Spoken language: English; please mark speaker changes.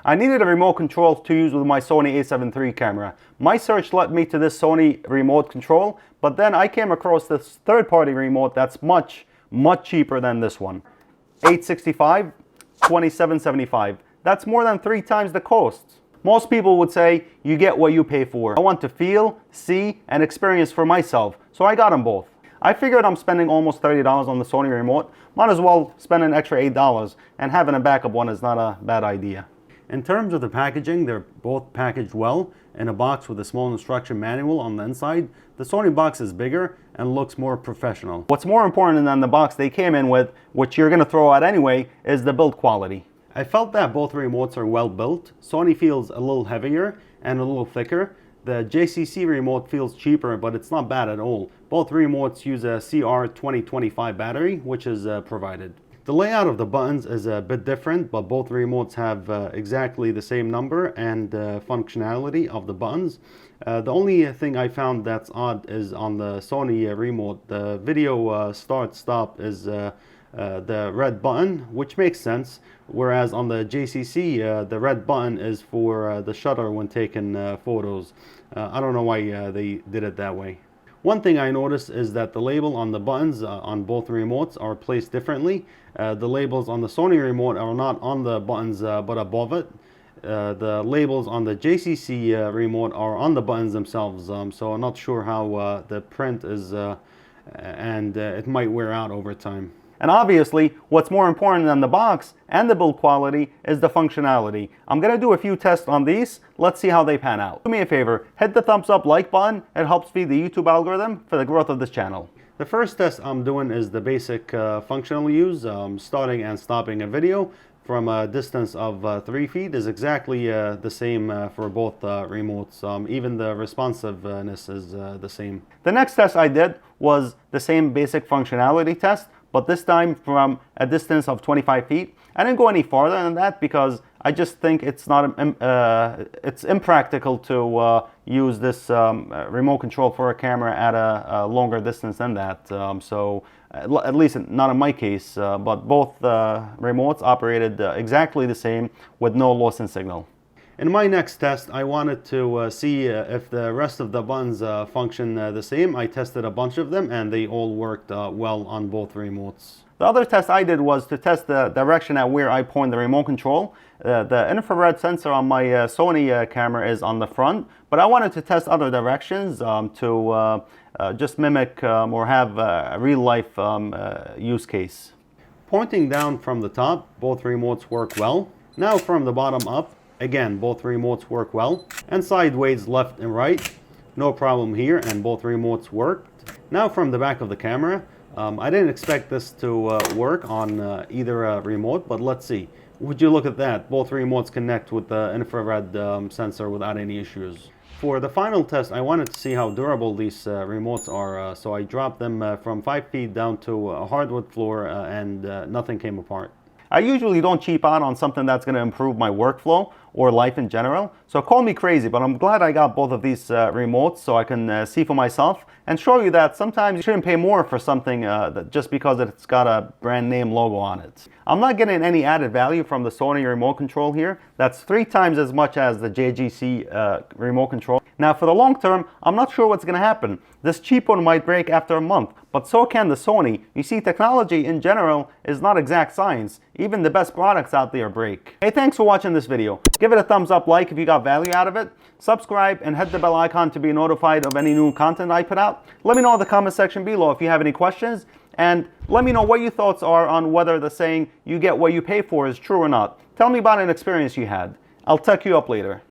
Speaker 1: I needed a remote control to use with my Sony a7 III camera. My search led me to this Sony remote control, but then I came across this third-party remote that's much cheaper than this one. $865, $2775. That's more than 3 times the cost. Most people would say you get what you pay for. I want to feel, see, and experience for myself, so I got them both. I figured I'm spending almost $30 on the Sony remote. Might as well spend an extra $8, and having a backup one is not a bad idea. In terms of the packaging, they're both packaged well in a box with a small instruction manual on the inside. The Sony box is bigger and looks more professional. What's more important than the box they came in with, which you're gonna throw out anyway, is the build quality. I felt that both remotes are well built. Sony feels a little heavier and a little thicker. The JCC remote feels cheaper, but it's not bad at all. Both remotes use a CR2025 battery, which is provided. The layout of the buttons is a bit different, but both remotes have exactly the same number and functionality of the buttons. The only thing I found that's odd is on the Sony remote, the video start-stop is the red button, which makes sense, whereas on the JCC, the red button is for the shutter when taking photos. I don't know why they did it that way. One thing I noticed is that the label on the buttons on both remotes are placed differently. The labels on the Sony remote are not on the buttons but above it. The labels on the JCC remote are on the buttons themselves, so I'm not sure how the print is, and it might wear out over time. And obviously, what's more important than the box and the build quality is the functionality. I'm going to do a few tests on these. Let's see how they pan out. Do me a favor, hit the thumbs up like button. It helps feed the YouTube algorithm for the growth of this channel. The first test I'm doing is the basic functional use. Starting and stopping a video from a distance of 3 feet is exactly the same for both remotes. Even the responsiveness is the same. The next test I did was the same basic functionality test, but this time from a distance of 25 feet. I didn't go any farther than that because I just think it's not it's impractical to use this remote control for a camera at a longer distance than that. At least not in my case, but both remotes operated exactly the same with no loss in signal. In my next test, I wanted to see if the rest of the buttons function the same. I tested a bunch of them and they all worked well on both remotes. The other test I did was to test the direction at where I point the remote control. The infrared sensor on my Sony camera is on the front, but I wanted to test other directions to just mimic or have a real-life use case. Pointing down from the top, both remotes work well. Now from the bottom up, again, both remotes work well. And sideways, left and right, no problem here, and both remotes worked. Now from the back of the camera, I didn't expect this to work on either remote, but let's see. Would you look at that? Both remotes connect with the infrared sensor without any issues. For the final test, I wanted to see how durable these remotes are, so I dropped them from 5 feet down to a hardwood floor and nothing came apart. I usually don't cheap out on something that's going to improve my workflow or life in general, so call me crazy, but I'm glad I got both of these remotes so I can see for myself and show you that sometimes you shouldn't pay more for something just because it's got a brand name logo on it. I'm not getting any added value from the Sony remote control here. That's 3 times as much as the JJC remote control. Now for the long term, I'm not sure what's going to happen. This cheap one might break after a month, but so can the Sony. You see, technology in general is not exact science. Even the best products out there break. Hey, thanks for watching this video. Give it a thumbs up, like if you got value out of it. Subscribe and hit the bell icon to be notified of any new content I put out. Let me know in the comment section below if you have any questions. And let me know what your thoughts are on whether the saying, you get what you pay for, is true or not. Tell me about an experience you had. I'll tech you up later.